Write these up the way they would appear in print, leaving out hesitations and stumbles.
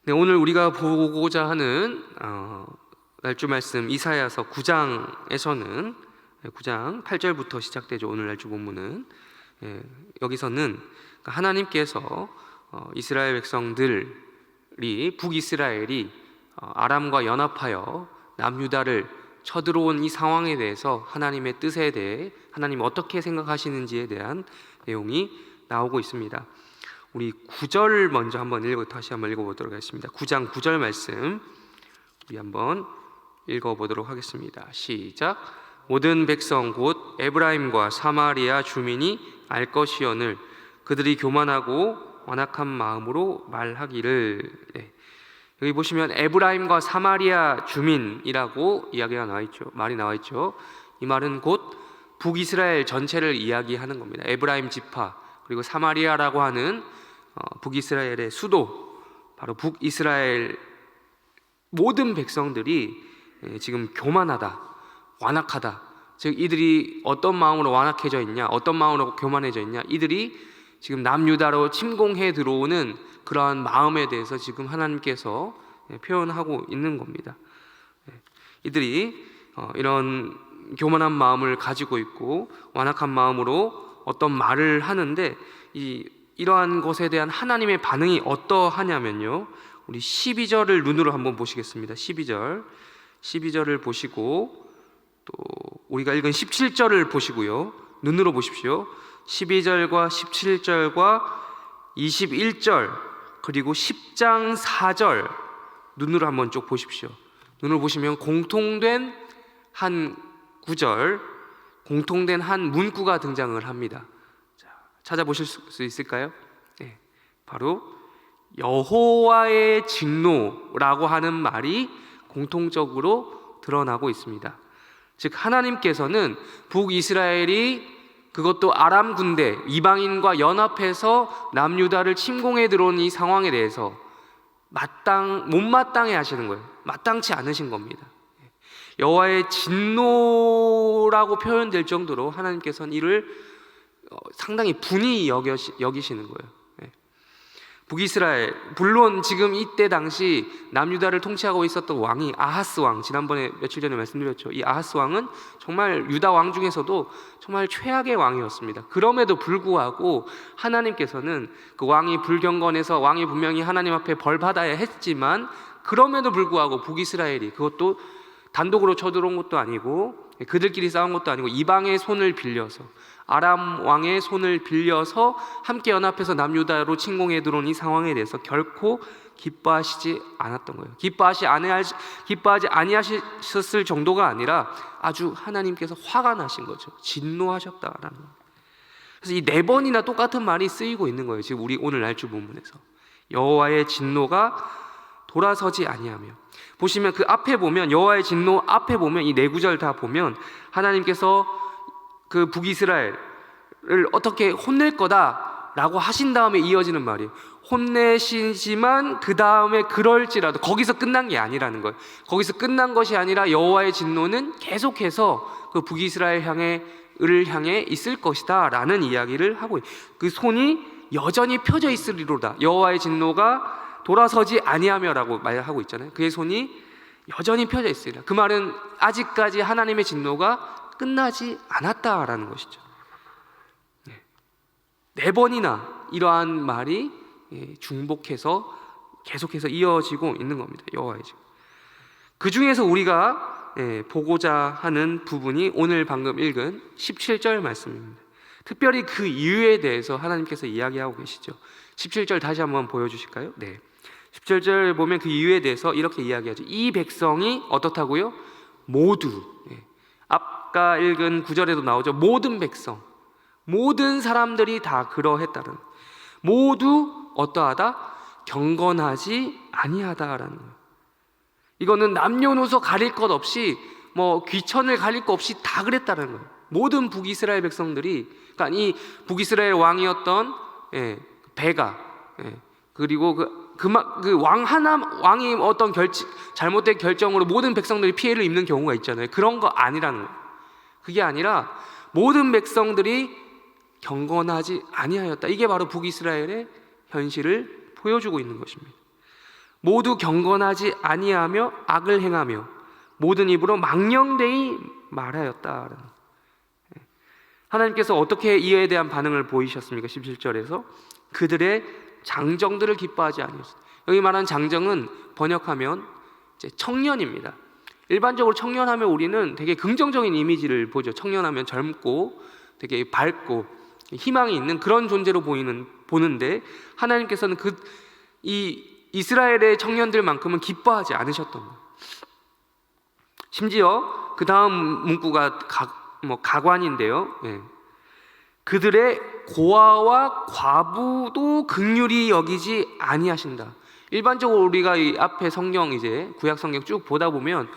네, 오늘 우리가 보고자 하는 날주 말씀 이사야서 9장에서는 9장 8절부터 시작되죠. 오늘 날주 본문은 여기서는 하나님께서 이스라엘 백성들이 북이스라엘이 아람과 연합하여 남유다를 쳐들어온 이 상황에 대해서 하나님의 뜻에 대해 하나님 어떻게 생각하시는지에 대한 내용이 나오고 있습니다. 우리 9절 먼저 다시 한번 읽어보도록 하겠습니다. 9장 9절 말씀 우리 한번 읽어보도록 하겠습니다. 시작. 모든 백성 곧 에브라임과 사마리아 주민이 알 것이오늘 그들이 교만하고 완악한 마음으로 말하기를. 여기 보시면 에브라임과 사마리아 주민이라고 이야기가 나와있죠. 말이 나와있죠. 이 말은 곧 북이스라엘 전체를 이야기하는 겁니다. 에브라임 지파 그리고 사마리아라고 하는 북이스라엘의 수도, 바로 북이스라엘 모든 백성들이 지금 교만하다, 완악하다. 즉 이들이 어떤 마음으로 완악해져 있냐, 어떤 마음으로 교만해져 있냐, 이들이 지금 남유다로 침공해 들어오는 그러한 마음에 대해서 지금 하나님께서 표현하고 있는 겁니다. 이들이 이런 교만한 마음을 가지고 있고 완악한 마음으로 어떤 말을 하는데 이러한 것에 대한 하나님의 반응이 어떠하냐면요, 우리 12절을 눈으로 한번 보시겠습니다. 12절을 보시고 또 우리가 읽은 17절을 보시고요, 눈으로 보십시오. 12절과 17절과 21절 그리고 10장 4절 눈으로 한번 쭉 보십시오. 눈으로 보시면 공통된 한 구절, 공통된 한 문구가 등장을 합니다. 찾아보실 수 있을까요? 바로 여호와의 진노라고 하는 말이 공통적으로 드러나고 있습니다. 즉 하나님께서는 북이스라엘이 그것도 아람 군대 이방인과 연합해서 남유다를 침공해 들어온 이 상황에 대해서 못마땅해 하시는 거예요. 마땅치 않으신 겁니다. 여호와의 진노라고 표현될 정도로 하나님께서는 이를 상당히 분이 여기시는 거예요. 북이스라엘, 물론 지금 이때 당시 남유다를 통치하고 있었던 왕이 아하스 왕, 지난번에 며칠 전에 말씀드렸죠. 이 아하스 왕은 정말 유다 왕 중에서도 정말 최악의 왕이었습니다. 그럼에도 불구하고 하나님께서는 그 왕이 불경건해서 왕이 분명히 하나님 앞에 벌 받아야 했지만, 그럼에도 불구하고 북이스라엘이, 그것도 단독으로 쳐들어온 것도 아니고 그들끼리 싸운 것도 아니고 이방의 손을 빌려서, 아람 왕의 손을 빌려서 함께 연합해서 남유다로 침공해 들어온 이 상황에 대해서 결코 기뻐하시지 않았던 거예요. 기뻐하지 아니하셨을 정도가 아니라 아주 하나님께서 화가 나신 거죠. 진노하셨다라는 거예요. 그래서 이 4번이나 똑같은 말이 쓰이고 있는 거예요. 지금 우리 오늘 날주 본문에서 여호와의 진노가 돌아서지 아니하며, 보시면 그 앞에 보면, 여호와의 진노 앞에 보면 이 4구절 다 보면 하나님께서 그 북이스라엘을 어떻게 혼낼 거다라고 하신 다음에 이어지는 말이에요. 혼내시지만 그 다음에 그럴지라도, 거기서 끝난 게 아니라는 거예요. 거기서 끝난 것이 아니라 여호와의 진노는 계속해서 그 북이스라엘 을 향해 있을 것이다 라는 이야기를 하고, 그 손이 여전히 펴져 있으리로다. 여호와의 진노가 돌아서지 아니하며라고 말하고 있잖아요. 그의 손이 여전히 펴져 있으리라. 그 말은 아직까지 하나님의 진노가 끝나지 않았다라는 것이죠. 4번이나 이러한 말이 중복해서 계속해서 이어지고 있는 겁니다. 여호와의 진노. 그 중에서 우리가 보고자 하는 부분이 오늘 방금 읽은 17절 말씀입니다. 특별히 그 이유에 대해서 하나님께서 이야기하고 계시죠. 17절 다시 한번 보여주실까요? 17절 보면 그 이유에 대해서 이렇게 이야기하죠. 이 백성이 어떻다고요? 모두, 아까 읽은 9절에도 나오죠. 모든 백성, 모든 사람들이 다 그러했다는, 모두 어떠하다? 경건하지 아니하다라는 거예요. 이거는 남녀노소 가릴 것 없이, 귀천을 가릴 것 없이 다 그랬다는 거예요. 모든 북이스라엘 백성들이, 그러니까 이 북이스라엘 왕이었던 베가, 그리고 왕이 어떤 잘못된 결정으로 모든 백성들이 피해를 입는 경우가 있잖아요. 그런 거 아니라는 거예요. 그게 아니라 모든 백성들이 경건하지 아니하였다. 이게 바로 북이스라엘의 현실을 보여주고 있는 것입니다. 모두 경건하지 아니하며 악을 행하며 모든 입으로 망령되이 말하였다. 하나님께서 어떻게 이에 대한 반응을 보이셨습니까? 17절에서 그들의 장정들을 기뻐하지 아니하셨다. 여기 말하는 장정은 번역하면 이제 청년입니다. 일반적으로 청년하면 우리는 되게 긍정적인 이미지를 보죠. 청년하면 젊고 되게 밝고 희망이 있는 그런 존재로 보는데 하나님께서는 이 이스라엘의 청년들만큼은 기뻐하지 않으셨던 거예요. 심지어 그 다음 문구가 가관인데요. 그들의 고아와 과부도 긍휼히 여기지 아니하신다. 일반적으로 우리가 이 앞에 성경 이제 구약 성경 쭉 보다 보면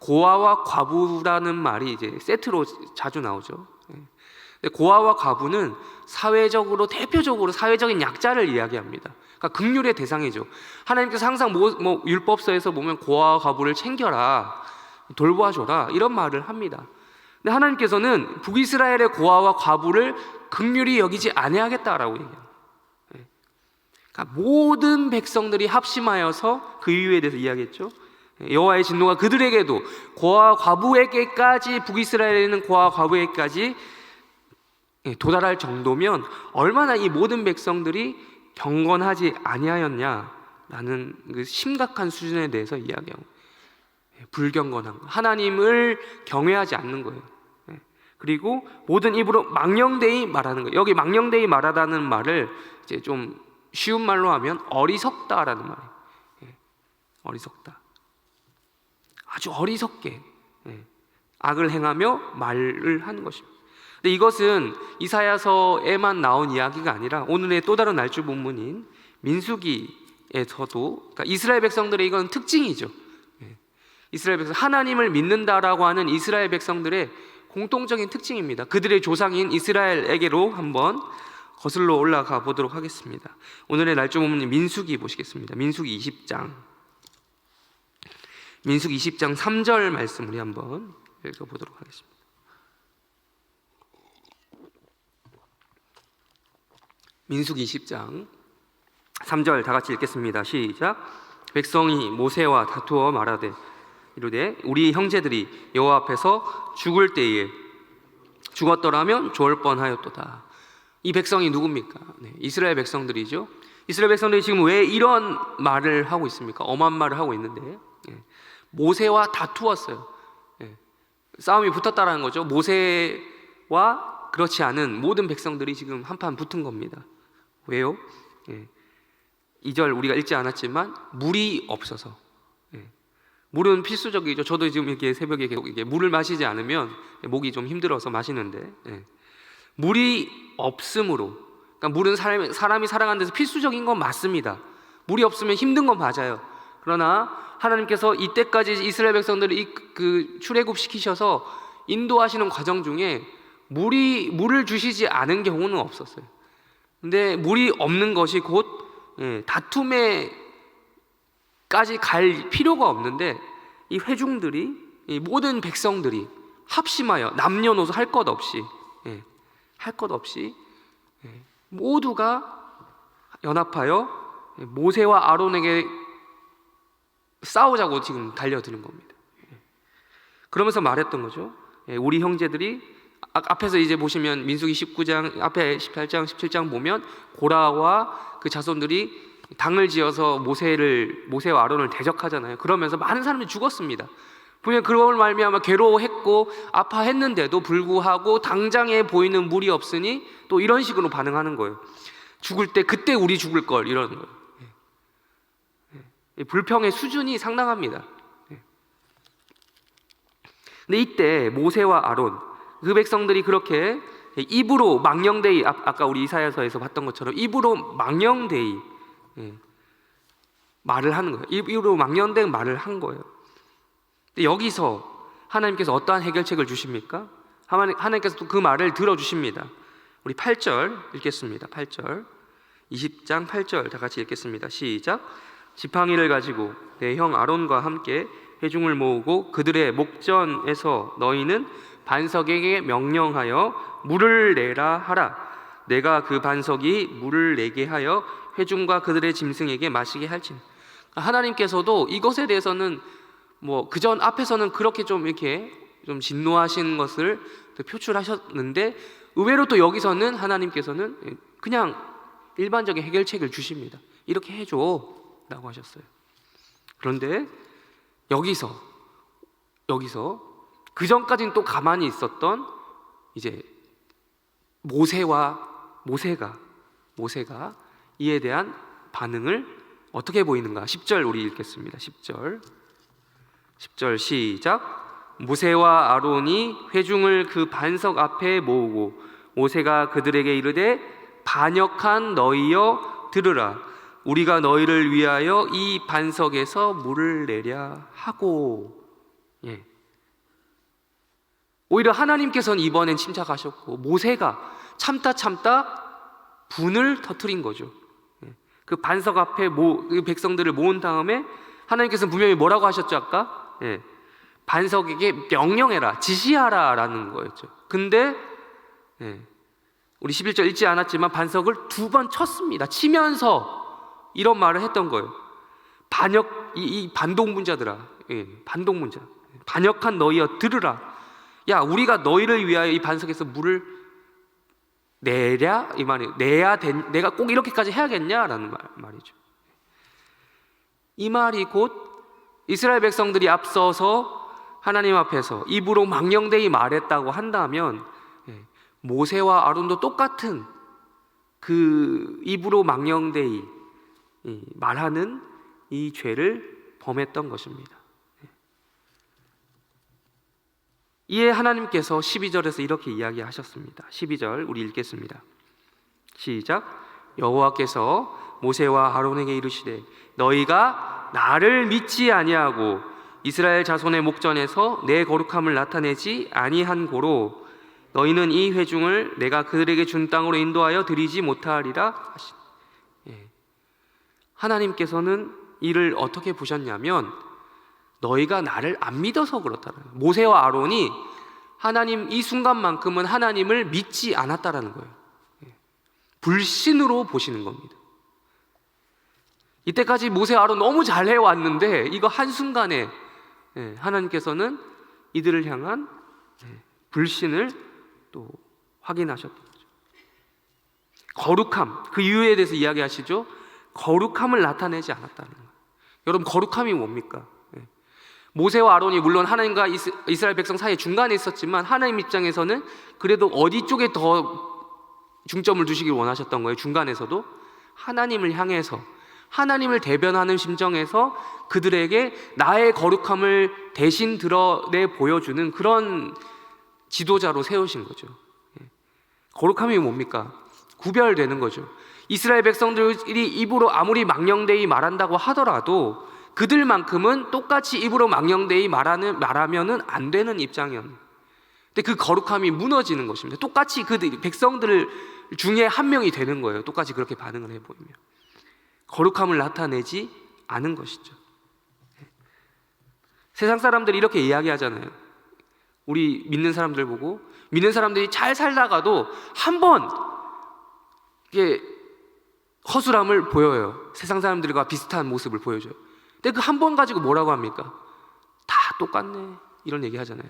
고아와 과부라는 말이 이제 세트로 자주 나오죠. 근데 고아와 과부는 사회적으로 대표적으로 사회적인 약자를 이야기합니다. 그러니까 긍휼의 대상이죠. 하나님께서 항상 율법서에서 보면 고아와 과부를 챙겨라, 돌봐줘라 이런 말을 합니다. 근데 하나님께서는 북이스라엘의 고아와 과부를 긍휼히 여기지 아니하겠다라고 얘기해요. 그러니까 모든 백성들이 합심하여서 그 이유에 대해서 이야기했죠. 여호와의 진노가 그들에게도 고아와 과부에게까지 북이스라엘에 있는 고아와 과부에게까지 도달할 정도면 얼마나 이 모든 백성들이 경건하지 아니하였냐라는 그 심각한 수준에 대해서 이야기하고 불경건한 거. 하나님을 경외하지 않는 거예요. 그리고 모든 입으로 망령되이 말하는 거예요. 여기 망령되이 말하다는 말을 이제 좀 쉬운 말로 하면 어리석다라는 말이에요. 어리석다. 아주 어리석게 악을 행하며 말을 하는 것입니다. 근데 이것은 이사야서에만 나온 이야기가 아니라 오늘의 또 다른 날주 본문인 민수기에서도, 그러니까 이스라엘 백성들의 이건 특징이죠. 이스라엘 백성, 하나님을 믿는다라고 하는 이스라엘 백성들의 공통적인 특징입니다. 그들의 조상인 이스라엘에게로 한번 거슬러 올라가 보도록 하겠습니다. 오늘의 날조 본문인 민수기 보시겠습니다. 민수기 20장 3절 말씀 우리 한번 읽어보도록 하겠습니다. 민수기 20장 3절 다 같이 읽겠습니다. 시작. 백성이 모세와 다투어 말하되 이르되 우리 형제들이 여호와 앞에서 죽을 때에 죽었더라면 좋을 뻔하였도다. 이 백성이 누굽니까? 이스라엘 백성들이죠. 이스라엘 백성들이 지금 왜 이런 말을 하고 있습니까? 엄한 말을 하고 있는데 모세와 다투었어요. 싸움이 붙었다라는 거죠. 모세와 그렇지 않은 모든 백성들이 지금 한판 붙은 겁니다. 왜요? 2절 우리가 읽지 않았지만 물이 없어서. 물은 필수적이죠. 저도 지금 이렇게 새벽에 계속 이게 물을 마시지 않으면 목이 좀 힘들어서 마시는데 물이 없음으로, 그러니까 물은 사람이 살아가는 데서 필수적인 건 맞습니다. 물이 없으면 힘든 건 맞아요. 그러나 하나님께서 이때까지 이스라엘 백성들을 출애굽 시키셔서 인도하시는 과정 중에 물을 주시지 않은 경우는 없었어요. 근데 물이 없는 것이 곧 다툼에까지 갈 필요가 없는데 이 회중들이, 이 모든 백성들이 합심하여 남녀노소 할 것 없이 모두가 연합하여 모세와 아론에게 싸우자고 지금 달려드는 겁니다. 그러면서 말했던 거죠. 우리 형제들이 앞에서 이제 보시면 민수기 19장 앞에 18장 17장 보면 고라와 그 자손들이 당을 지어서 모세와 아론을 대적하잖아요. 그러면서 많은 사람들이 죽었습니다. 분명 그걸 말미암아 괴로워했고 아파했는데도 불구하고 당장에 보이는 물이 없으니 또 이런 식으로 반응하는 거예요. 죽을 때 그때 우리 죽을 걸 이러는 거예요. 불평의 수준이 상당합니다. 근데 이때 모세와 아론, 그 백성들이 그렇게 입으로 망령되이, 아까 우리 이사야서에서 봤던 것처럼 입으로 망령되이 말을 하는 거예요. 입으로 망령된 말을 한 거예요. 근데 여기서 하나님께서 어떠한 해결책을 주십니까? 하나님께서 또 그 말을 들어주십니다. 우리 8절 읽겠습니다. 8절 20장 8절 다 같이 읽겠습니다. 시작. 지팡이를 가지고 내 형 아론과 함께 회중을 모으고 그들의 목전에서 너희는 반석에게 명령하여 물을 내라 하라. 내가 그 반석이 물을 내게 하여 회중과 그들의 짐승에게 마시게 할지니. 하나님께서도 이것에 대해서는 뭐 그전 앞에서는 그렇게 좀 이렇게 좀 진노하신 것을 표출하셨는데, 의외로 또 여기서는 하나님께서는 그냥 일반적인 해결책을 주십니다. 이렇게 해줘 라고 하셨어요. 그런데 여기서 그 전까지는 또 가만히 있었던 이제 모세가 이에 대한 반응을 어떻게 보이는가? 10절 우리 읽겠습니다. 10절 시작. 모세와 아론이 회중을 그 반석 앞에 모으고 모세가 그들에게 이르되 반역한 너희여 들으라. 우리가 너희를 위하여 이 반석에서 물을 내랴 하고. 오히려 하나님께서는 이번엔 침착하셨고 모세가 참다 분을 터뜨린 거죠. 그 반석 앞에 그 백성들을 모은 다음에 하나님께서는 분명히 뭐라고 하셨죠 아까? 반석에게 명령해라, 지시하라 라는 거였죠. 근데 우리 11절 읽지 않았지만 반석을 2번 쳤습니다. 치면서 이런 말을 했던 거예요. 이 반동문자들아, 반동문자, 반역한 너희여 들으라. 야, 우리가 너희를 위하여 이 반석에서 물을 내랴? 이 말이 내가 꼭 이렇게까지 해야겠냐라는 말이죠. 이 말이 곧 이스라엘 백성들이 앞서서 하나님 앞에서 입으로 망령되이 말했다고 한다면 모세와 아론도 똑같은 그 입으로 망령되이 말하는 이 죄를 범했던 것입니다. 이에 하나님께서 12절에서 이렇게 이야기하셨습니다. 12절 우리 읽겠습니다. 시작. 여호와께서 모세와 아론에게 이르시되 너희가 나를 믿지 아니하고 이스라엘 자손의 목전에서 내 거룩함을 나타내지 아니한 고로 너희는 이 회중을 내가 그들에게 준 땅으로 인도하여 드리지 못하리라 하시니. 하나님께서는 이를 어떻게 보셨냐면 너희가 나를 안 믿어서 그렇다는 거예요. 모세와 아론이 하나님 이 순간만큼은 하나님을 믿지 않았다라는 거예요. 불신으로 보시는 겁니다. 이때까지 모세와 아론 너무 잘해 왔는데 이거 한순간에 하나님께서는 이들을 향한 불신을 또 확인하셨던 거죠. 거룩함, 그 이유에 대해서 이야기하시죠. 거룩함을 나타내지 않았다는 거예요. 여러분, 거룩함이 뭡니까? 모세와 아론이 물론 하나님과 이스라엘 백성 사이에 중간에 있었지만 하나님 입장에서는 그래도 어디 쪽에 더 중점을 두시길 원하셨던 거예요. 중간에서도 하나님을 향해서, 하나님을 대변하는 심정에서 그들에게 나의 거룩함을 대신 드러내 보여주는 그런 지도자로 세우신 거죠. 거룩함이 뭡니까? 구별되는 거죠. 이스라엘 백성들이 입으로 아무리 망령되이 말한다고 하더라도 그들만큼은 똑같이 입으로 망령되이 말하면은 안 되는 입장이었는데, 근데 그 거룩함이 무너지는 것입니다. 똑같이 그 백성들 중에 한 명이 되는 거예요. 똑같이 그렇게 반응을 해보이면 거룩함을 나타내지 않은 것이죠. 세상 사람들이 이렇게 이야기하잖아요. 우리 믿는 사람들 보고, 믿는 사람들이 잘 살다가도 한번 이게 허술함을 보여요. 세상 사람들과 비슷한 모습을 보여줘요. 근데 그 한 번 가지고 뭐라고 합니까? 다 똑같네, 이런 얘기 하잖아요.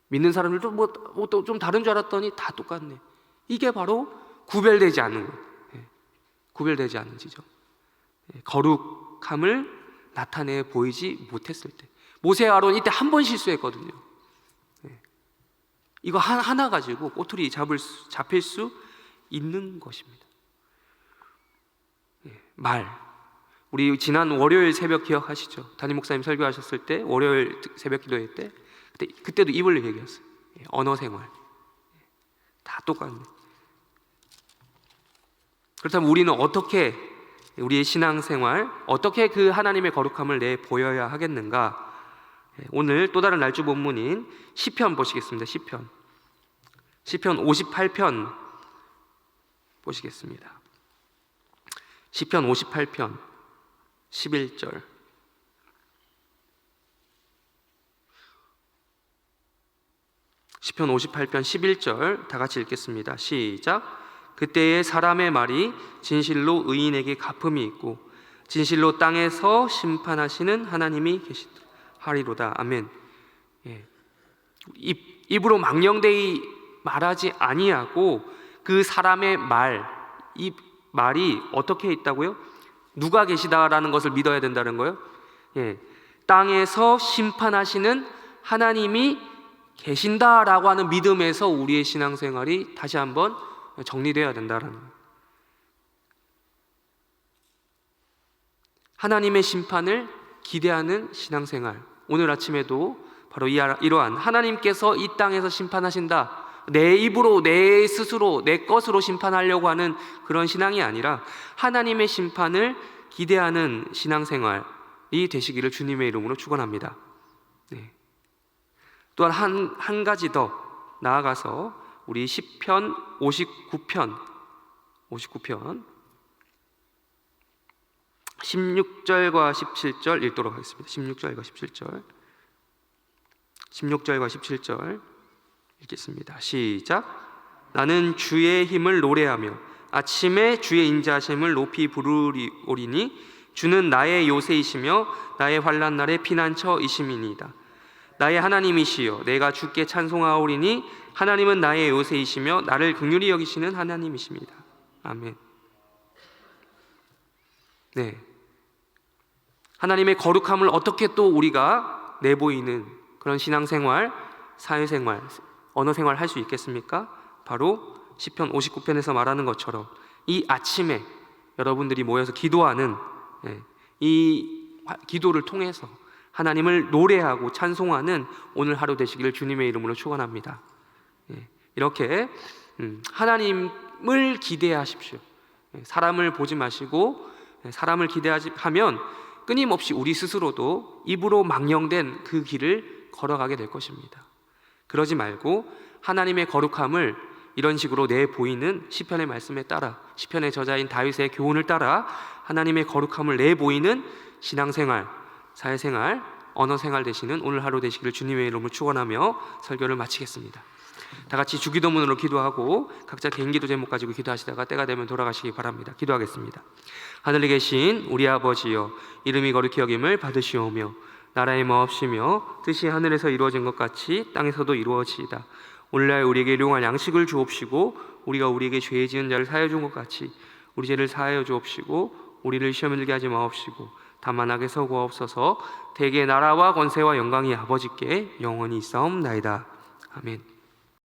믿는 사람들도 뭐 또 좀 다른 줄 알았더니 다 똑같네. 이게 바로 구별되지 않는 거예요. 구별되지 않는 지점. 거룩함을 나타내 보이지 못했을 때. 모세와 아론 이때 한 번 실수했거든요. 이거 하나 가지고 꼬투리 잡힐 수 있는 것입니다. 우리 지난 월요일 새벽 기억하시죠? 담임 목사님 설교하셨을 때 월요일 새벽 기도회 때 그때도 입을 얘기했어요. 언어 생활 다 똑같네. 그렇다면 우리는 어떻게 우리의 신앙생활 어떻게 그 하나님의 거룩함을 내 보여야 하겠는가? 오늘 또 다른 날주 본문인 시편 보시겠습니다. 시편 58편 보시겠습니다. 시편 58편 11절. 시편 58편 11절 다 같이 읽겠습니다. 시작. 그때의 사람의 말이 진실로 의인에게 갚음이 있고 진실로 땅에서 심판하시는 하나님이 계시하리로다. 아멘. 예. 입으로 망령되이 말하지 아니하고 그 사람의 이 말이 어떻게 있다고요? 누가 계시다라는 것을 믿어야 된다는 거예요. 예. 땅에서 심판하시는 하나님이 계신다라고 하는 믿음에서 우리의 신앙생활이 다시 한번 정리되어야 된다라는 거예요. 하나님의 심판을 기대하는 신앙생활. 오늘 아침에도 바로 이러한 하나님께서 이 땅에서 심판하신다, 내 입으로 내 스스로 내 것으로 심판하려고 하는 그런 신앙이 아니라 하나님의 심판을 기대하는 신앙생활이 되시기를 주님의 이름으로 축원합니다. 네. 또한 한 가지 더 나아가서 우리 시편 59편 16절과 17절 읽도록 하겠습니다. 16절과 17절 읽겠습니다. 시작. 나는 주의 힘을 노래하며 아침에 주의 인자하심을 높이 부르리오리니 주는 나의 요새이시며 나의 환난 날의 피난처이심이니이다. 나의 하나님이시여 내가 주께 찬송하오리니 하나님은 나의 요새이시며 나를 긍휼히 여기시는 하나님이십니다. 아멘. 네. 하나님의 거룩함을 어떻게 또 우리가 내보이는 그런 신앙생활, 사회생활, 언어생활 할 수 있겠습니까? 바로 시편 59편에서 말하는 것처럼 이 아침에 여러분들이 모여서 기도하는 이 기도를 통해서 하나님을 노래하고 찬송하는 오늘 하루 되시기를 주님의 이름으로 축원합니다. 이렇게 하나님을 기대하십시오. 사람을 보지 마시고 사람을 기대하면 끊임없이 우리 스스로도 입으로 망령된 그 길을 걸어가게 될 것입니다. 그러지 말고 하나님의 거룩함을 이런 식으로 내보이는 시편의 말씀에 따라, 시편의 저자인 다윗의 교훈을 따라 하나님의 거룩함을 내보이는 신앙생활, 사회생활, 언어생활 되시는 오늘 하루 되시기를 주님의 이름으로 축원하며 설교를 마치겠습니다. 다 같이 주기도문으로 기도하고 각자 개인 기도 제목 가지고 기도하시다가 때가 되면 돌아가시기 바랍니다. 기도하겠습니다. 하늘에 계신 우리 아버지여, 이름이 거룩히 여김을 받으시오며 나라의 마옵시며 뜻이 하늘에서 이루어진 것 같이 땅에서도 이루어지이다. 오늘날 우리에게 일용할 양식을 주옵시고 우리가 우리에게 죄 지은 자를 사하여 준 것 같이 우리 죄를 사하여 주옵시고 우리를 시험에 들게 하지 마옵시고 다만 악에서 구하옵소서. 대개 나라와 권세와 영광이 아버지께 영원히 있사옵나이다. 아멘.